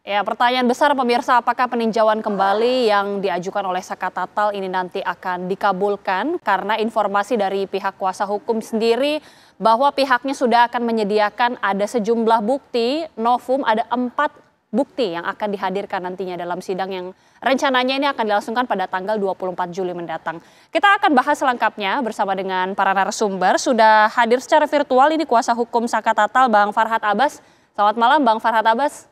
Ya, pertanyaan besar pemirsa, apakah peninjauan kembali yang diajukan oleh Saka Tatal ini nanti akan dikabulkan? Karena informasi dari pihak kuasa hukum sendiri bahwa pihaknya sudah akan menyediakan ada sejumlah bukti, novum ada 4 bukti yang akan dihadirkan nantinya dalam sidang yang rencananya ini akan dilangsungkan pada tanggal 24 Juli mendatang. Kita akan bahas selengkapnya bersama dengan para narasumber. Sudah hadir secara virtual ini kuasa hukum Saka Tatal, Bang Farhad Abbas. Selamat malam Bang Farhad Abbas.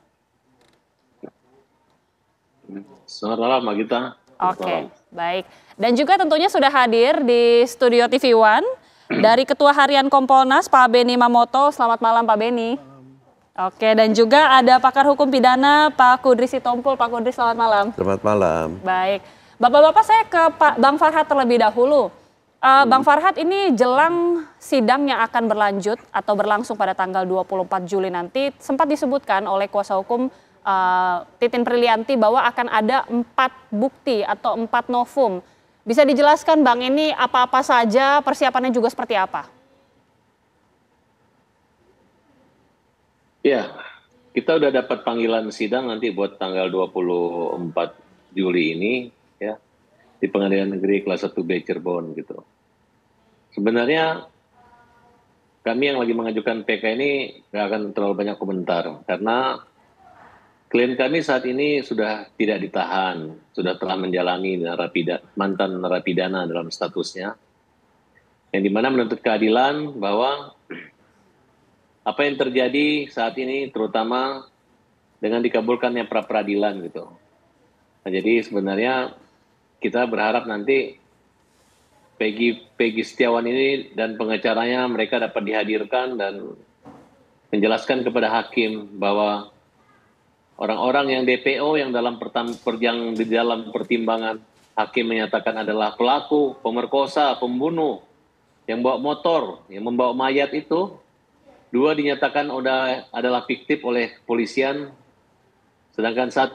Selamat malam, Mbak Gita. Oke, baik. Dan juga tentunya sudah hadir di studio TV One dari Ketua Harian Kompolnas, Pak Beni Mamoto. Selamat malam, Pak Beni. Oke, dan juga ada pakar hukum pidana, Pak Kudri Sitompul. Pak Kudri, selamat malam. Selamat malam. Baik. Bapak-bapak, saya ke Bang Farhad terlebih dahulu. Bang Farhad, ini jelang sidang yang akan berlanjut atau berlangsung pada tanggal 24 Juli nanti, sempat disebutkan oleh kuasa hukum Titin Prilianti bahwa akan ada 4 bukti atau 4 novum. Bisa dijelaskan Bang, ini apa-apa saja, persiapannya juga seperti apa? Ya, kita udah dapat panggilan sidang nanti buat tanggal 24 Juli ini ya di Pengadilan Negeri Kelas 1B Cirebon gitu. Sebenarnya kami yang lagi mengajukan PK ini nggak akan terlalu banyak komentar karena klien kami saat ini sudah tidak ditahan, sudah telah menjalani mantan narapidana dalam statusnya, yang dimana menuntut keadilan bahwa apa yang terjadi saat ini terutama dengan dikabulkannya pra peradilan gitu. Nah, jadi sebenarnya kita berharap nanti Peggy Setiawan ini dan pengacaranya mereka dapat dihadirkan dan menjelaskan kepada hakim bahwa orang-orang yang DPO yang di dalam pertimbangan hakim menyatakan adalah pelaku, pemerkosa, pembunuh, yang bawa motor, yang membawa mayat itu, 2 dinyatakan adalah fiktif oleh polisian, sedangkan 1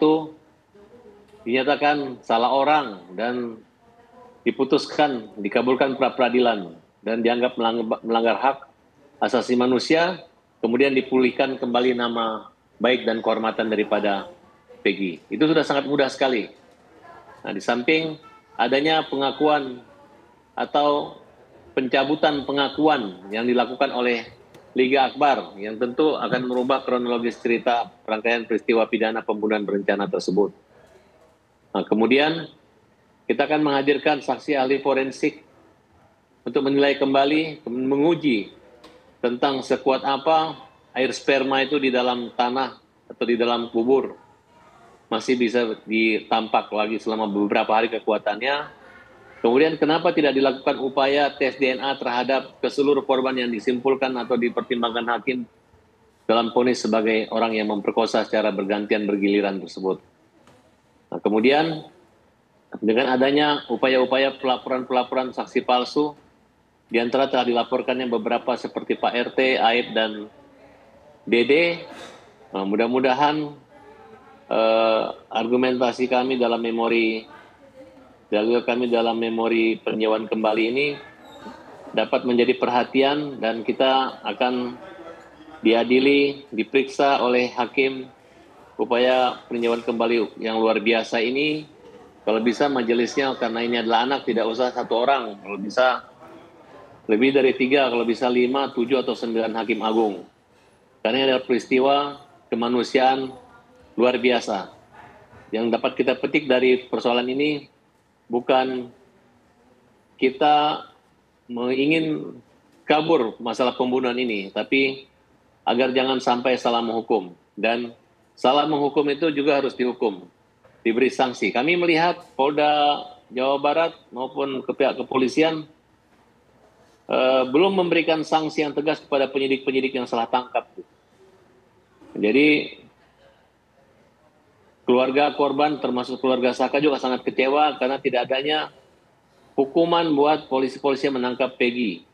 dinyatakan salah orang dan dikabulkan pra peradilan dan dianggap melanggar hak asasi manusia, kemudian dipulihkan kembali nama baik dan kehormatan daripada Peggy. Itu sudah sangat mudah sekali. Nah, di samping adanya pengakuan atau pencabutan pengakuan yang dilakukan oleh Liga Akbar yang tentu akan merubah kronologis cerita rangkaian peristiwa pidana pembunuhan berencana tersebut. Nah, kemudian kita akan menghadirkan saksi ahli forensik untuk menilai kembali, menguji tentang sekuat apa air sperma itu di dalam tanah atau di dalam kubur masih bisa ditampak lagi selama beberapa hari kekuatannya. Kemudian kenapa tidak dilakukan upaya tes DNA terhadap keseluruh korban yang disimpulkan atau dipertimbangkan hakim dalam vonis sebagai orang yang memperkosa secara bergantian bergiliran tersebut. Nah, kemudian dengan adanya upaya-upaya pelaporan saksi palsu, di antara telah dilaporkannya beberapa seperti Pak RT, Aib, dan Dede, mudah-mudahan argumentasi kami dalam memori peninjauan kembali ini dapat menjadi perhatian dan kita akan diadili, diperiksa oleh hakim. Upaya peninjauan kembali yang luar biasa ini, kalau bisa majelisnya karena ini adalah anak tidak usah 1 orang, kalau bisa lebih dari 3, kalau bisa 5, 7 atau 9 hakim agung. Karena ini adalah peristiwa kemanusiaan luar biasa. Yang dapat kita petik dari persoalan ini bukan kita ingin kabur masalah pembunuhan ini, tapi agar jangan sampai salah menghukum. Dan salah menghukum itu juga harus dihukum, diberi sanksi. Kami melihat Polda Jawa Barat maupun pihak kepolisian belum memberikan sanksi yang tegas kepada penyidik-penyidik yang salah tangkap. Jadi keluarga korban termasuk keluarga Saka juga sangat kecewa karena tidak adanya hukuman buat polisi-polisi yang menangkap Peggy.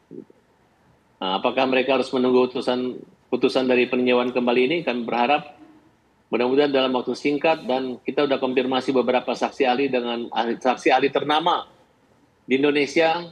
Nah, apakah mereka harus menunggu putusan dari peninjauan kembali ini? Kami berharap mudah-mudahan dalam waktu singkat, dan kita sudah konfirmasi beberapa saksi ahli dengan saksi ahli ternama di Indonesia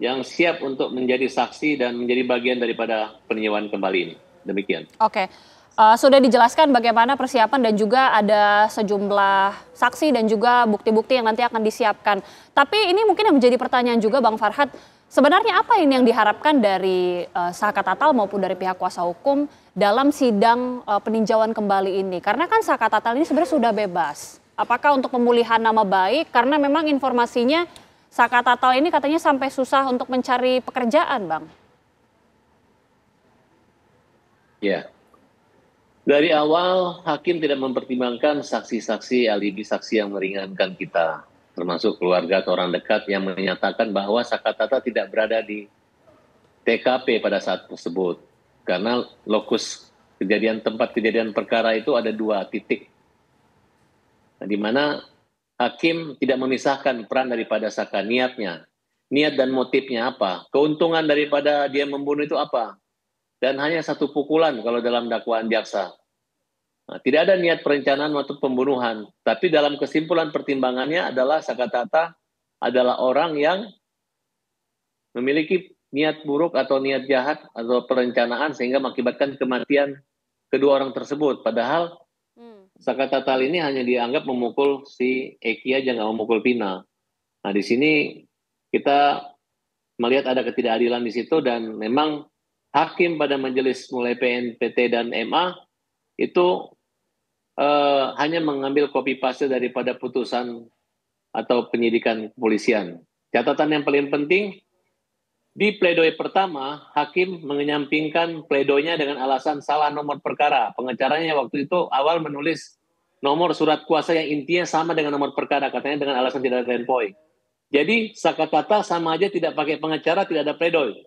yang siap untuk menjadi saksi dan menjadi bagian daripada peninjauan kembali ini. Demikian. Oke. sudah dijelaskan bagaimana persiapan dan juga ada sejumlah saksi dan juga bukti-bukti yang nanti akan disiapkan. Tapi ini mungkin yang menjadi pertanyaan juga Bang Farhad, sebenarnya apa ini yang diharapkan dari Saka Tatal maupun dari pihak kuasa hukum dalam sidang peninjauan kembali ini? Karena kan Saka Tatal ini sebenarnya sudah bebas. Apakah untuk pemulihan nama baik? Karena memang informasinya Saka Tatal ini katanya sampai susah untuk mencari pekerjaan, Bang. Ya. Dari awal, hakim tidak mempertimbangkan saksi-saksi alibi saksi yang meringankan kita, termasuk keluarga atau orang dekat yang menyatakan bahwa Saka Tatal tidak berada di TKP pada saat tersebut. Karena lokus kejadian, tempat kejadian perkara itu ada 2 titik. Nah, di mana hakim tidak memisahkan peran daripada Saka, niatnya. Niat dan motifnya apa? Keuntungan daripada dia membunuh itu apa? Dan hanya 1 pukulan kalau dalam dakwaan jaksa. Nah, tidak ada niat perencanaan maupun pembunuhan. Tapi dalam kesimpulan pertimbangannya adalah Saka Tatal adalah orang yang memiliki niat buruk atau niat jahat atau perencanaan sehingga mengakibatkan kematian kedua orang tersebut. Padahal Saka Tatal ini hanya dianggap memukul si Eki aja, nggak memukul Vina. Nah, di sini kita melihat ada ketidakadilan di situ, dan memang hakim pada majelis mulai PNPT dan MA itu hanya mengambil copy paste daripada putusan atau penyidikan kepolisian. Catatan yang paling penting, di pledoi pertama, hakim menyampingkan pledoinya dengan alasan salah nomor perkara. Pengacaranya waktu itu awal menulis nomor surat kuasa yang intinya sama dengan nomor perkara, katanya dengan alasan tidak ada endpoint. Jadi Saka Tatal sama aja tidak pakai pengacara, tidak ada pledoi.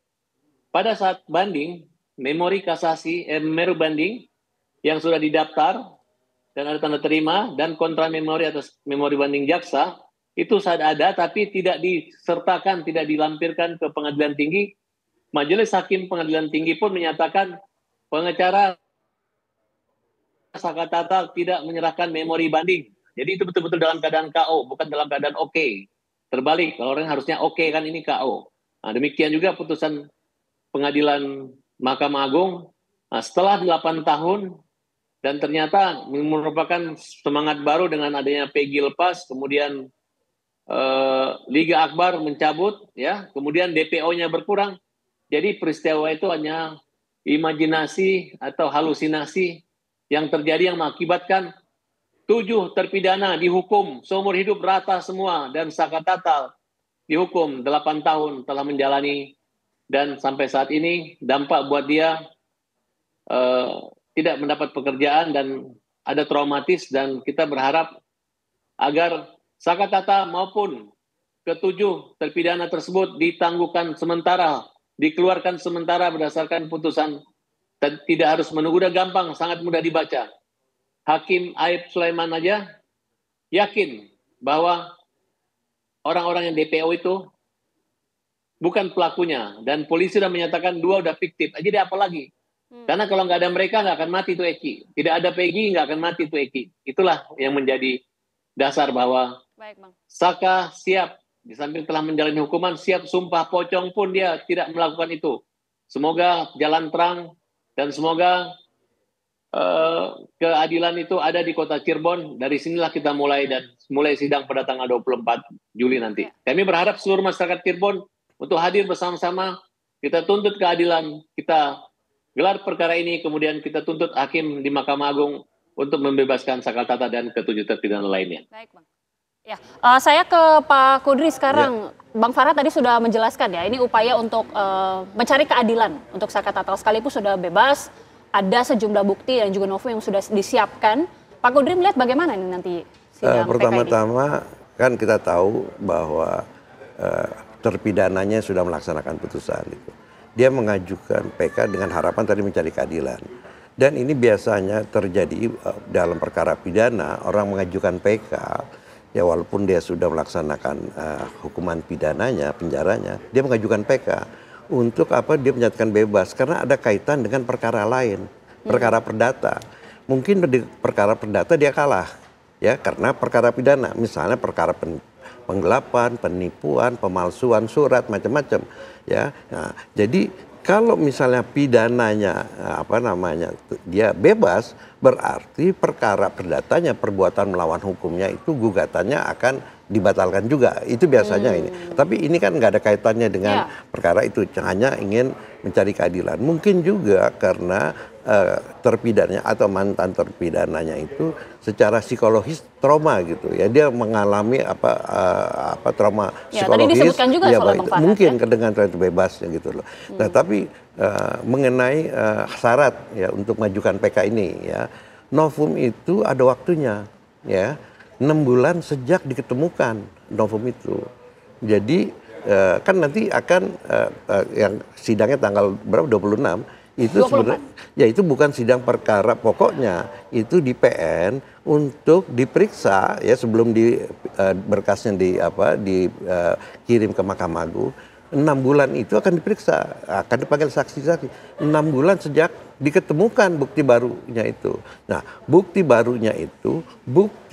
Pada saat banding, memori kasasi, memori banding yang sudah didaftar dan ada tanda terima, dan kontra memori atas memori banding jaksa, itu saat ada tapi tidak disertakan, tidak dilampirkan ke pengadilan tinggi. Majelis hakim pengadilan tinggi pun menyatakan pengacara Saka Tatal tidak menyerahkan memori banding. Jadi itu betul-betul dalam keadaan KO, bukan dalam keadaan oke. Terbalik, kalau orang harusnya oke, kan ini KO. Nah, demikian juga putusan pengadilan Mahkamah Agung, nah, setelah 8 tahun, dan ternyata merupakan semangat baru dengan adanya PG lepas, kemudian Liga Akbar mencabut, ya, kemudian DPO-nya berkurang. Jadi peristiwa itu hanya imajinasi atau halusinasi yang terjadi yang mengakibatkan 7 terpidana dihukum seumur hidup rata semua, dan Saka Tatal dihukum 8 tahun telah menjalani, dan sampai saat ini dampak buat dia tidak mendapat pekerjaan dan ada traumatis, dan kita berharap agar Saka Tatal maupun ke-7 terpidana tersebut ditangguhkan sementara, dikeluarkan sementara berdasarkan putusan, dan tidak harus menunggu. Udah gampang, sangat mudah dibaca. Hakim Aib Sulaiman aja yakin bahwa orang-orang yang DPO itu bukan pelakunya, dan polisi sudah menyatakan 2 udah fiktif. Jadi apa lagi? Karena kalau nggak ada mereka nggak akan mati tuh Eki. Tidak ada Peggy nggak akan mati tuh Eki. Itulah yang menjadi dasar bahwa Saka siap, di samping telah menjalani hukuman, siap sumpah pocong pun dia tidak melakukan itu. Semoga jalan terang, dan semoga keadilan itu ada di kota Cirebon. Dari sinilah kita mulai sidang pada tanggal 24 Juli nanti. Kami berharap seluruh masyarakat Cirebon untuk hadir bersama-sama, kita tuntut keadilan, kita gelar perkara ini, kemudian kita tuntut hakim di Mahkamah Agung untuk membebaskan Saka Tatal dan ke-7 terpidana lainnya. Baik, Bang. Ya, saya ke Pak Kudri sekarang. Ya. Bang Farhad tadi sudah menjelaskan ya, ini upaya untuk mencari keadilan untuk Saka Tatal, sekalipun sudah bebas, ada sejumlah bukti dan juga novel yang sudah disiapkan. Pak Kudri melihat bagaimana ini nanti sidang PK ini? Pertama-tama kan kita tahu bahwa terpidananya sudah melaksanakan putusan itu. Dia mengajukan PK dengan harapan tadi mencari keadilan. Dan ini biasanya terjadi dalam perkara pidana, orang mengajukan PK, ya walaupun dia sudah melaksanakan hukuman pidananya, penjaranya, dia mengajukan PK untuk apa? Dia menyatakan bebas karena ada kaitan dengan perkara lain, perkara perdata. Mungkin di perkara perdata dia kalah, ya karena perkara pidana, misalnya perkara penggelapan, penipuan, pemalsuan surat, macam-macam, ya. Nah, jadi kalau misalnya pidananya dia bebas, berarti perkara perdatanya, perbuatan melawan hukumnya itu gugatannya akan dibatalkan juga. Itu biasanya ini. Tapi ini kan nggak ada kaitannya dengan perkara itu, hanya ingin mencari keadilan. Mungkin juga karena terpidananya atau mantan terpidananya itu secara psikologis trauma gitu ya, dia mengalami trauma Ya, psikologis. tadi disebutkan juga soal Bang Farhad, mungkin ya? dengan itu bebasnya gitu loh. Nah, tapi mengenai syarat ya untuk mengajukan PK ini ya, novum itu ada waktunya ya, 6 bulan sejak diketemukan novum itu. Jadi kan nanti akan yang sidangnya tanggal berapa, 26 itu sebenarnya ya itu bukan sidang perkara pokoknya, itu di PN untuk diperiksa ya sebelum berkasnya dikirim ke Mahkamah Agung. 6 bulan itu akan diperiksa, akan dipanggil saksi-saksi. 6 bulan sejak diketemukan bukti barunya itu. Nah, bukti barunya itu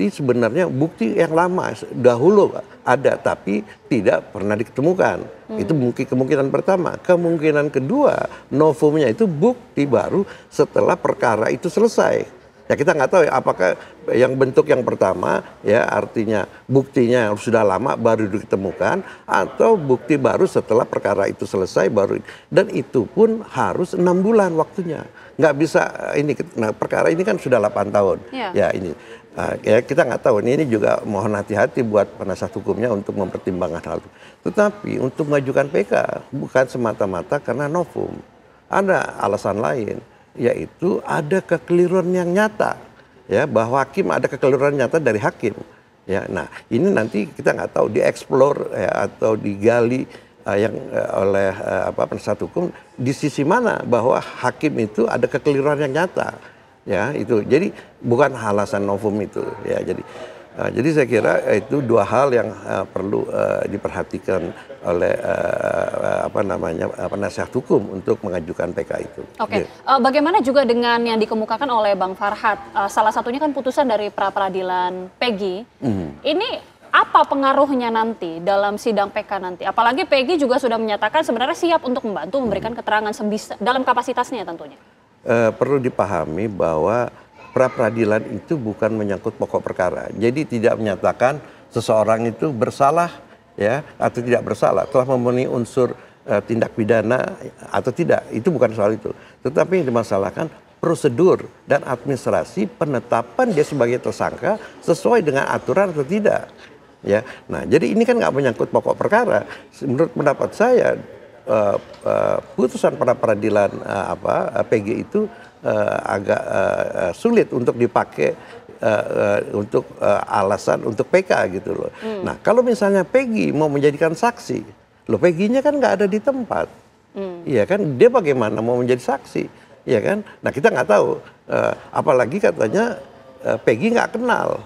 sebenarnya bukti yang lama dahulu ada tapi tidak pernah diketemukan. Itu mungkin kemungkinan pertama. Kemungkinan kedua, novumnya itu bukti baru setelah perkara itu selesai. Ya kita nggak tahu ya apakah yang bentuk yang pertama ya artinya buktinya sudah lama baru ditemukan, atau bukti baru setelah perkara itu selesai baru, dan itu pun harus 6 bulan waktunya. Nggak bisa ini, nah perkara ini kan sudah 8 tahun ya ini. Ya kita nggak tahu, ini juga mohon hati-hati buat penasihat hukumnya untuk mempertimbangkan hal itu. Tetapi untuk mengajukan PK bukan semata-mata karena novum, ada alasan lain, yaitu ada kekeliruan yang nyata ya, bahwa hakim ada kekeliruan nyata dari hakim ya. Nah ini nanti kita nggak tahu dieksplor ya, atau digali oleh penasihat hukum di sisi mana bahwa hakim itu ada kekeliruan yang nyata ya, itu jadi bukan alasan novum itu ya. Jadi saya kira itu dua hal yang perlu diperhatikan oleh penasihat hukum untuk mengajukan PK itu. Oke. Bagaimana juga dengan yang dikemukakan oleh Bang Farhad, salah satunya kan putusan dari pra peradilan Peggy. Ini apa pengaruhnya nanti dalam sidang PK nanti? Apalagi Peggy juga sudah menyatakan sebenarnya siap untuk membantu memberikan keterangan dalam kapasitasnya tentunya. Perlu dipahami bahwa pra peradilan itu bukan menyangkut pokok perkara. Jadi tidak menyatakan seseorang itu bersalah ya atau tidak bersalah, telah memenuhi unsur tindak pidana atau tidak. Itu bukan soal itu. Tetapi yang dimasalahkan prosedur dan administrasi penetapan dia sebagai tersangka sesuai dengan aturan atau tidak. Ya. Nah, jadi ini kan nggak menyangkut pokok perkara. Menurut pendapat saya putusan pra peradilan PG itu agak sulit untuk dipakai untuk alasan untuk PK gitu loh. Nah kalau misalnya Peggy mau menjadikan saksi, loh Peggy-nya kan nggak ada di tempat, iya kan, dia bagaimana mau menjadi saksi, iya kan? Nah kita nggak tahu, apalagi katanya Peggy nggak kenal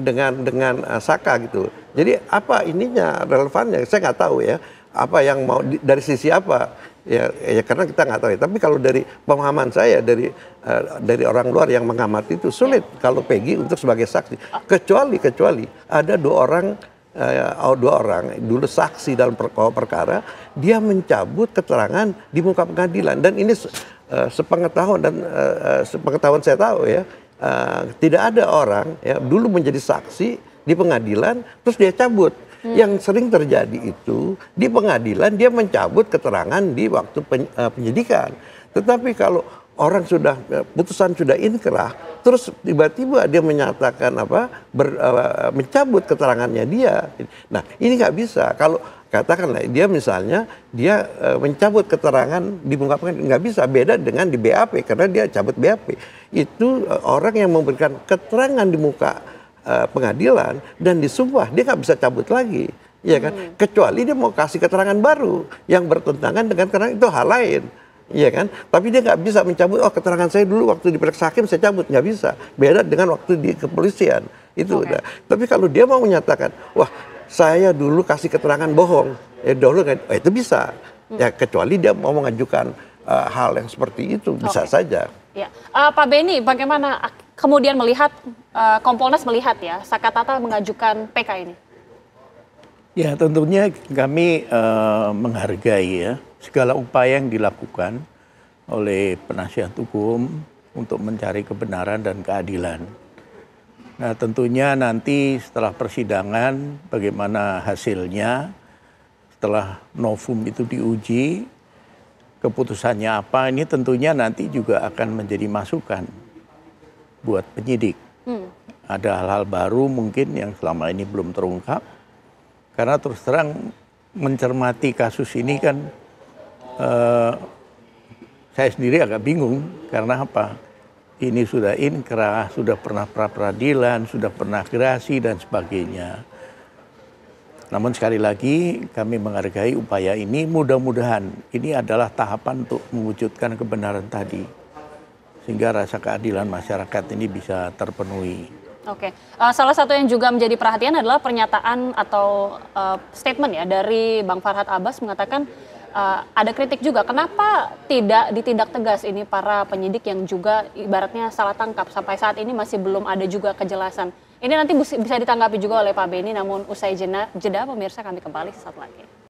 dengan Saka gitu. Jadi apa ininya relevannya? Saya nggak tahu ya. Apa yang mau dari sisi apa ya karena kita nggak tahu ya. Tapi kalau dari pemahaman saya dari orang luar yang mengamati itu sulit kalau Peggy untuk sebagai saksi, kecuali ada dua orang dulu saksi dalam perkara, dia mencabut keterangan di muka pengadilan, dan ini sepengetahuan saya tahu ya, tidak ada orang ya dulu menjadi saksi di pengadilan terus dia cabut. Yang sering terjadi itu di pengadilan dia mencabut keterangan di waktu penyidikan. Tetapi kalau orang putusan sudah inkrah, terus tiba-tiba dia menyatakan mencabut keterangannya dia. Nah ini nggak bisa. Kalau katakanlah dia misalnya mencabut keterangan di muka pengadilan, nggak bisa. Beda dengan di BAP karena dia cabut BAP. Itu orang yang memberikan keterangan di muka pengadilan dan disumpah, dia nggak bisa cabut lagi, ya kan? Kecuali dia mau kasih keterangan baru yang bertentangan dengan keterangan, itu hal lain, ya kan? Tapi dia nggak bisa mencabut, keterangan saya dulu waktu diperiksa hakim saya cabut, nggak bisa. Beda dengan waktu di kepolisian itu. Udah. Tapi kalau dia mau menyatakan, wah saya dulu kasih keterangan bohong, itu bisa. Ya kecuali dia mau mengajukan hal yang seperti itu, bisa saja. Ya. Pak Beni, bagaimana kemudian melihat Kompolnas melihat ya Saka Tatal mengajukan PK ini? Ya tentunya kami menghargai ya segala upaya yang dilakukan oleh penasihat hukum untuk mencari kebenaran dan keadilan. Nah, tentunya nanti setelah persidangan bagaimana hasilnya, setelah novum itu diuji, keputusannya apa, ini tentunya nanti juga akan menjadi masukan buat penyidik. Ada hal-hal baru mungkin yang selama ini belum terungkap, karena terus terang mencermati kasus ini kan saya sendiri agak bingung, karena apa? Ini sudah inkrah, sudah pernah pra-peradilan, sudah pernah gerasi dan sebagainya. Namun sekali lagi kami menghargai upaya ini, mudah-mudahan ini adalah tahapan untuk mewujudkan kebenaran tadi. Sehingga rasa keadilan masyarakat ini bisa terpenuhi. Oke, salah satu yang juga menjadi perhatian adalah pernyataan atau statement ya dari Bang Farhad Abbas mengatakan ada kritik juga, kenapa tidak ditindak tegas ini para penyidik yang juga ibaratnya salah tangkap, sampai saat ini masih belum ada juga kejelasan. Ini nanti bisa ditanggapi juga oleh Pak Beni, namun usai jeda pemirsa kami kembali sesaat lagi.